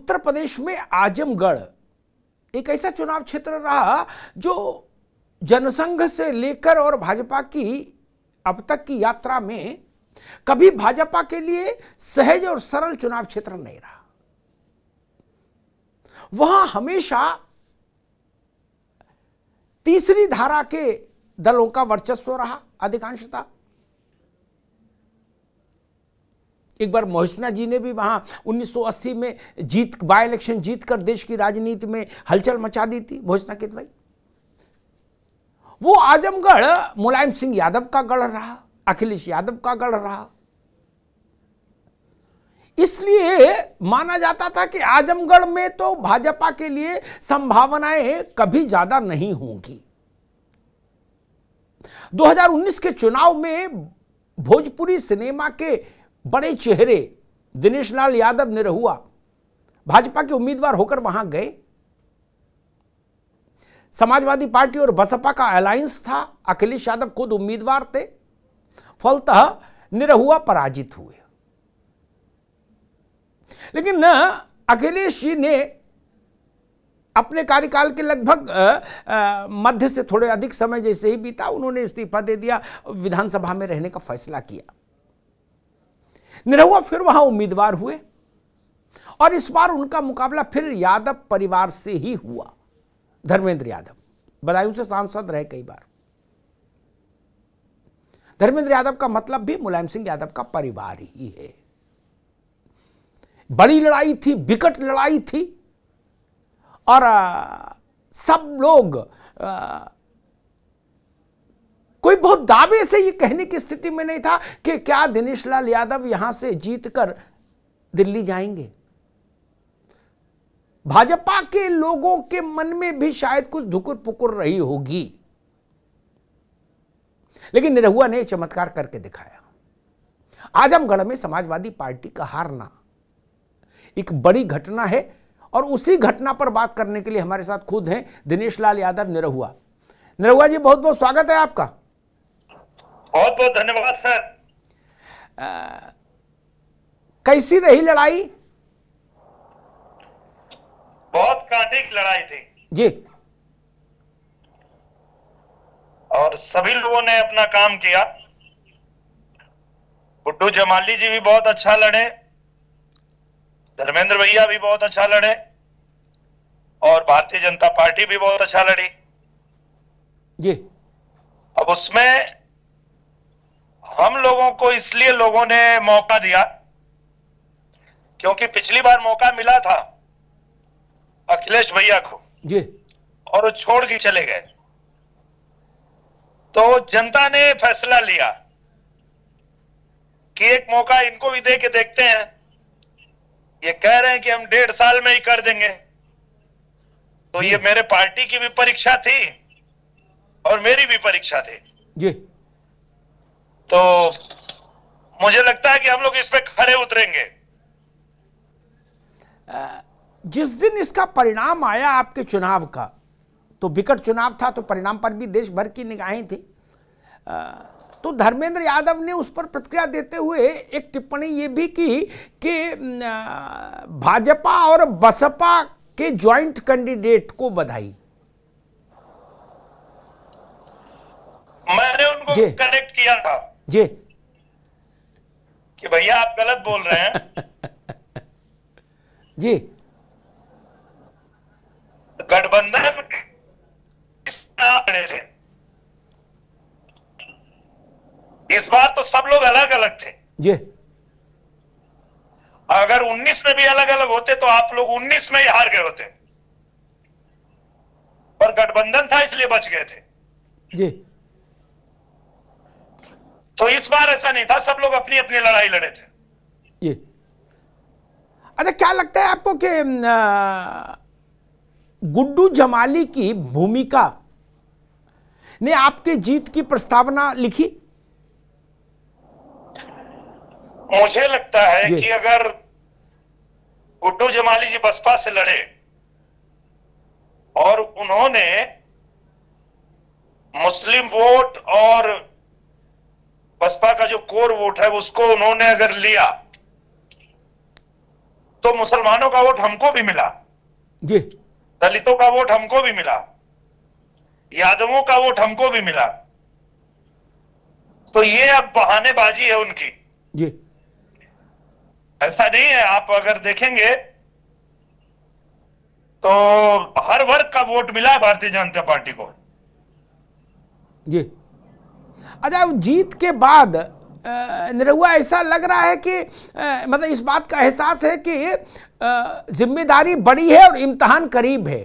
उत्तर प्रदेश में आजमगढ़ एक ऐसा चुनाव क्षेत्र रहा जो जनसंघ से लेकर और भाजपा की अब तक की यात्रा में कभी भाजपा के लिए सहज और सरल चुनाव क्षेत्र नहीं रहा। वहां हमेशा तीसरी धारा के दलों का वर्चस्व रहा अधिकांशतः। एक बार मोहसिना जी ने भी वहां 1980 में बाय इलेक्शन जीतकर देश की राजनीति में हलचल मचा दी थी, मोहसिना किदवई। वो आजमगढ़ मुलायम सिंह यादव का गढ़ रहा, अखिलेश यादव का गढ़ रहा। इसलिए माना जाता था कि आजमगढ़ में तो भाजपा के लिए संभावनाएं कभी ज्यादा नहीं होंगी। 2019 के चुनाव में भोजपुरी सिनेमा के बड़े चेहरे दिनेश लाल यादव निरहुआ भाजपा के उम्मीदवार होकर वहां गए। समाजवादी पार्टी और बसपा का अलायंस था, अखिलेश यादव खुद उम्मीदवार थे, फलतः निरहुआ पराजित हुए। लेकिन अखिलेश जी ने अपने कार्यकाल के लगभग मध्य से थोड़े अधिक समय जैसे ही बीता, उन्होंने इस्तीफा दे दिया, विधानसभा में रहने का फैसला किया। निरहुआ फिर वहां उम्मीदवार हुए और इस बार उनका मुकाबला फिर यादव परिवार से ही हुआ। धर्मेंद्र यादव बदायूं से सांसद रहे कई बार। धर्मेंद्र यादव का मतलब भी मुलायम सिंह यादव का परिवार ही है। बड़ी लड़ाई थी, विकट लड़ाई थी और सब लोग कोई बहुत दावे से ये कहने की स्थिति में नहीं था कि क्या दिनेश लाल यादव यहां से जीतकर दिल्ली जाएंगे। भाजपा के लोगों के मन में भी शायद कुछ धुकुर पुकुर रही होगी, लेकिन निरहुआ ने चमत्कार करके दिखाया। आजमगढ़ में समाजवादी पार्टी का हारना एक बड़ी घटना है और उसी घटना पर बात करने के लिए हमारे साथ खुद हैं दिनेश लाल यादव निरहुआ। निरहुआ जी, बहुत बहुत स्वागत है आपका। बहुत बहुत धन्यवाद सर। कैसी रही लड़ाई? बहुत कांटे की लड़ाई थी जी, और सभी लोगों ने अपना काम किया। गुड्डू जमाली जी भी बहुत अच्छा लड़े, धर्मेंद्र भैया भी बहुत अच्छा लड़े और भारतीय जनता पार्टी भी बहुत अच्छा लड़ी जी। अब उसमें हम लोगों को इसलिए लोगों ने मौका दिया क्योंकि पिछली बार मौका मिला था अखिलेश भैया को जी, और वो छोड़ के चले गए। तो जनता ने फैसला लिया कि एक मौका इनको भी दे के देखते हैं। ये कह रहे हैं कि हम 1.5 साल में ही कर देंगे, तो ये मेरे पार्टी की भी परीक्षा थी और मेरी भी परीक्षा थी जी। तो मुझे लगता है कि हम लोग इस पे खरे उतरेंगे। जिस दिन इसका परिणाम आया आपके चुनाव का, तो विकट चुनाव था, तो परिणाम पर भी देश भर की निगाहें थी। तो धर्मेंद्र यादव ने उस पर प्रतिक्रिया देते हुए एक टिप्पणी ये भी की कि भाजपा और बसपा के ज्वाइंट कैंडिडेट को बधाई। मैंने उनको कनेक्ट किया था जी कि भैया आप गलत बोल रहे हैं जी। गठबंधन थे, इस बार तो सब लोग अलग अलग थे जी। अगर 19 में भी अलग अलग होते तो आप लोग 19 में ही हार गए होते, पर गठबंधन था इसलिए बच गए थे जी। तो इस बार ऐसा नहीं था, सब लोग अपनी अपनी लड़ाई लड़े थे जी। अच्छा, क्या लगता है आपको कि गुड्डू जमाली की भूमिका ने आपके जीत की प्रस्तावना लिखी? मुझे लगता है कि अगर गुड्डू जमाली जी बसपा से लड़े और उन्होंने मुस्लिम वोट और बसपा का जो कोर वोट है उसको उन्होंने अगर लिया तो मुसलमानों का वोट हमको भी मिला, जी, दलितों का वोट हमको भी मिला, यादवों का वोट हमको भी मिला। तो ये अब बहानेबाजी है उनकी। जी, ऐसा नहीं है, आप अगर देखेंगे तो हर वर्ग का वोट मिला है भारतीय जनता पार्टी को। जी। अच्छा, जीत के बाद निरहुआ ऐसा लग रहा है कि मतलब इस बात का एहसास है कि जिम्मेदारी बड़ी है और इम्तिहान करीब है।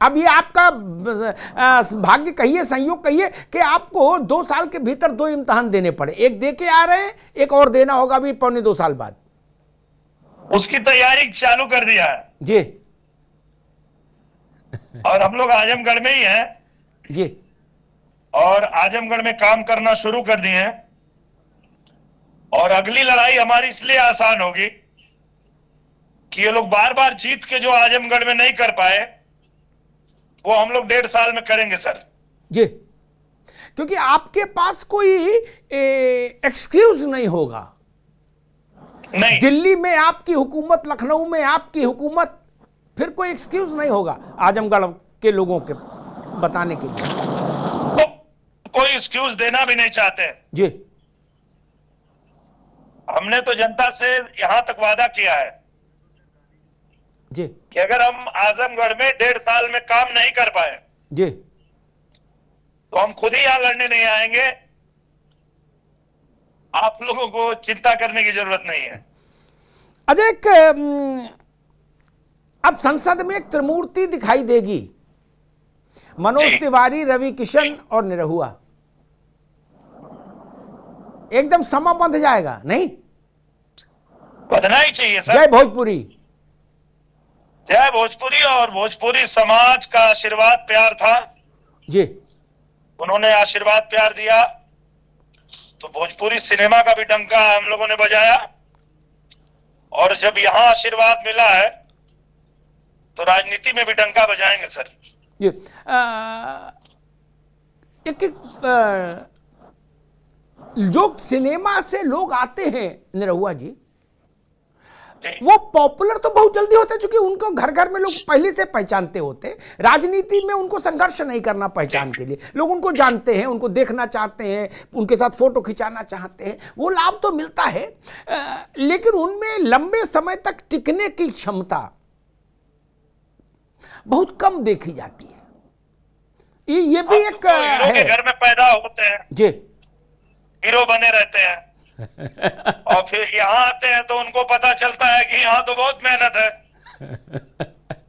अब ये आपका भाग्य कहिए, संयोग कहिए कि आपको 2 साल के भीतर 2 इम्तिहान देने पड़े। एक दे के आ रहे हैं, एक और देना होगा अभी 1.25-2 साल बाद। उसकी तैयारी चालू कर दिया है जी। और हम लोग आजमगढ़ में ही हैं जी। और आजमगढ़ में काम करना शुरू कर दिए हैं। और अगली लड़ाई हमारी इसलिए आसान होगी कि ये लोग बार बार जीत के जो आजमगढ़ में नहीं कर पाए वो हम लोग 1.5 साल में करेंगे सर। जी, क्योंकि आपके पास कोई एक्सक्यूज नहीं होगा। नहीं, दिल्ली में आपकी हुकूमत, लखनऊ में आपकी हुकूमत, फिर कोई एक्सक्यूज नहीं होगा आजमगढ़ के लोगों के बताने के लिए। तो कोई एक्सक्यूज देना भी नहीं चाहते। जी। हमने तो जनता से यहां तक वादा किया है जी। कि अगर हम आजमगढ़ में 1.5 साल में काम नहीं कर पाए जी। तो हम खुद ही यहां लड़ने नहीं आएंगे। आप लोगों को चिंता करने की जरूरत नहीं है। अजय, अब संसद में एक त्रिमूर्ति दिखाई देगी, मनोज तिवारी, रवि किशन और निरहुआ। एकदम समा बंध जाएगा, नहीं? बंधना ही चाहिए सर। जय भोजपुरी। जय भोजपुरी। और भोजपुरी समाज का आशीर्वाद प्यार था जी। उन्होंने आशीर्वाद प्यार दिया तो भोजपुरी सिनेमा का भी डंका हम लोगों ने बजाया। और जब यहां आशीर्वाद मिला है तो राजनीति में भी डंका बजाएंगे सर। जी। जो सिनेमा से लोग आते हैं निरहुआ जी, वो पॉपुलर तो बहुत जल्दी होते हैं, क्योंकि उनको घर घर में लोग पहले से पहचानते होते। राजनीति में उनको संघर्ष नहीं करना पहचान के लिए, लोग उनको जानते हैं, उनको देखना चाहते हैं, उनके साथ फोटो खिंचाना चाहते हैं, वो लाभ तो मिलता है, लेकिन उनमें लंबे समय तक टिकने की क्षमता बहुत कम देखी जाती है। ये भी एक हीरो के घर में पैदा होते हैं जी, हीरो बने रहते हैं और फिर यहाँ आते हैं तो उनको पता चलता है कि यहाँ तो बहुत मेहनत है।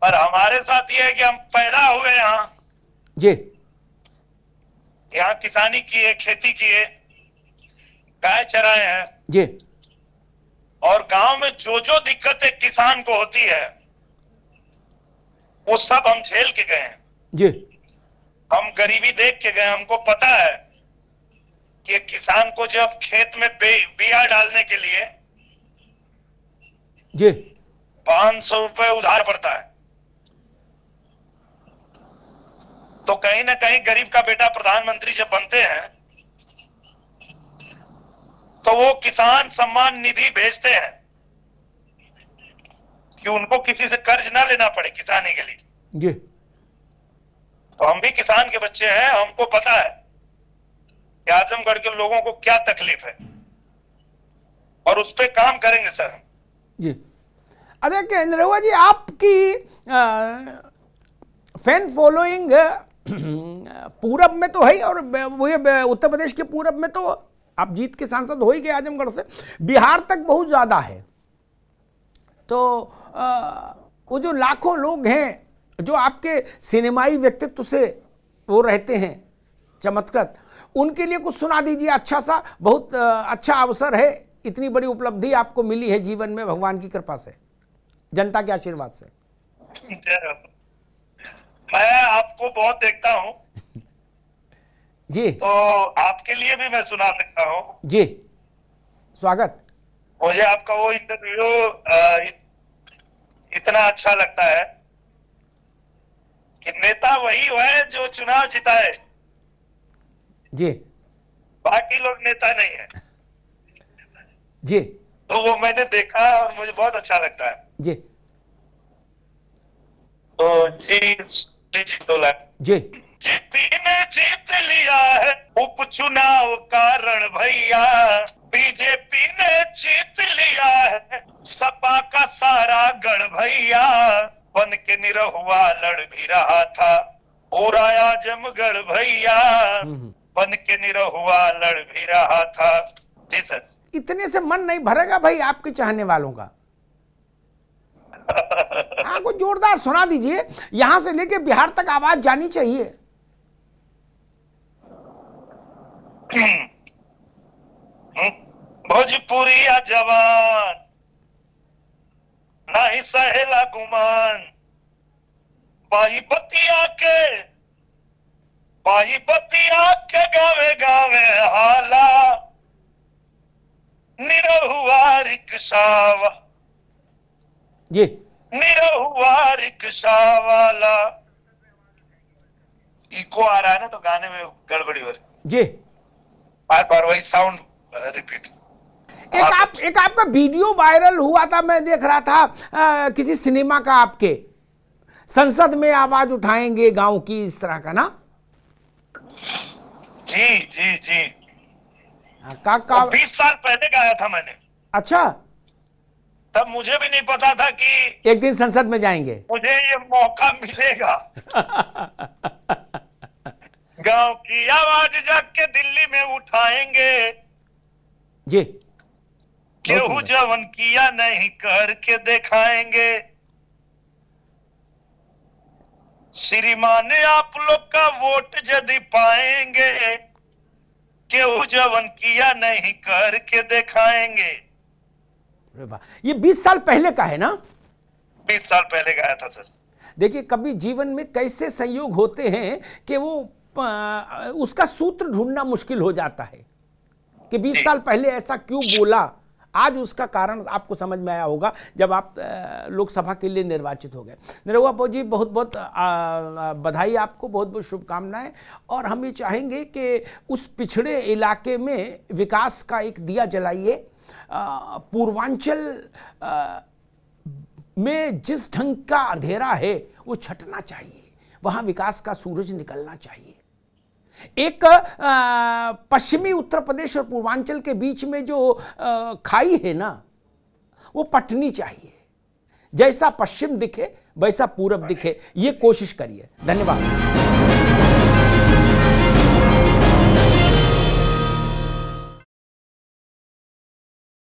पर हमारे साथ ये है कि हम पैदा हुए जी, यहाँ किसानी किए, खेती किए, गाय चराए हैं जी, और गांव में जो जो दिक्कतें किसान को होती है वो सब हम झेल के गए हैं जी। हम गरीबी देख के गए। हमको पता है कि किसान को जब खेत में बिया डालने के लिए जी 500 रुपए उधार पड़ता है तो कहीं ना कहीं गरीब का बेटा प्रधानमंत्री जब बनते हैं तो वो किसान सम्मान निधि भेजते हैं कि उनको किसी से कर्ज ना लेना पड़े किसानी के लिए। जी। तो हम भी किसान के बच्चे हैं, हमको पता है कि आजमगढ़ के लोगों को क्या तकलीफ है और उस पर काम करेंगे सर जी। अच्छा निरहुआ जी, आपकी फैन फॉलोइंग पूरब में तो है और वो उत्तर प्रदेश के पूरब में तो आप जीत के सांसद हो ही गए आजमगढ़ से, बिहार तक बहुत ज्यादा है। तो वो जो लाखों लोग हैं जो आपके सिनेमाई व्यक्तित्व से वो रहते हैं चमत्कृत, उनके लिए कुछ सुना दीजिए अच्छा सा। बहुत अच्छा अवसर है, इतनी बड़ी उपलब्धि आपको मिली है जीवन में भगवान की कृपा से, जनता के आशीर्वाद से। मैं आपको बहुत देखता हूं जी, तो आपके लिए भी मैं सुना सकता हूं जी। स्वागत। मुझे आपका वो इंटरव्यू इतना अच्छा लगता है कि नेता वही है जो चुनाव जिताए, जी, बाकी लोग नेता नहीं है। जी। तो वो मैंने देखा और मुझे बहुत अच्छा लगता है। जी तो जी जी जीपी ने जीत लिया है उपचुनाव का रण भैया, बीजेपी ने जीत लिया है सपा का सारा गढ़ भैया, बन के निरहुआ लड़ भी रहा था पूरा आजमगढ़ भैया, बन के निरहुआ लड़ भी रहा था। जी सर। इतने से मन नहीं भरेगा भाई आपके चाहने वालों का? हाँ, को जोरदार सुना दीजिए, यहां से लेके बिहार तक आवाज जानी चाहिए। भोजपुरिया जवान नहीं सहेला गुमान, बाई बतिया के गावे गावे हाला, निरहुआ रिक्शावा जी निरहुआ रिक्शा वाला। इको आ रहा है ना, तो गाने में गड़बड़ी हो रही जी। बार बार वही साउंड रिपीट। एक आपका वीडियो वायरल हुआ था, मैं देख रहा था किसी सिनेमा का, आपके संसद में आवाज उठाएंगे गांव की, इस तरह का ना? जी जी जी। का 20 साल पहले गाया था मैंने। अच्छा, तब मुझे भी नहीं पता था कि एक दिन संसद में जाएंगे, मुझे ये मौका मिलेगा। गांव की आवाज जाके दिल्ली में उठाएंगे जी। केहू जवन किया नहीं करके दिखाएंगे, श्रीमान आप लोग का वोट यदि पाएंगे, केहू जवन किया नहीं करके दिखाएंगे। ये 20 साल पहले का है ना? 20 साल पहले गाया था सर। देखिए, कभी जीवन में कैसे संयोग होते हैं कि वो उसका सूत्र ढूंढना मुश्किल हो जाता है कि 20 साल पहले ऐसा क्यों बोला। आज उसका कारण आपको समझ में आया होगा जब आप लोकसभा के लिए निर्वाचित हो गए। निरहुआ बाबू जी, बहुत बहुत बधाई आपको, बहुत बहुत शुभकामनाएं। और हम ये चाहेंगे कि उस पिछड़े इलाके में विकास का एक दिया जलाइए। पूर्वांचल में जिस ढंग का अंधेरा है वो छटना चाहिए, वहां विकास का सूरज निकलना चाहिए। एक पश्चिमी उत्तर प्रदेश और पूर्वांचल के बीच में जो खाई है ना, वो पटनी चाहिए। जैसा पश्चिम दिखे वैसा पूरब दिखे, ये कोशिश करिए। धन्यवाद।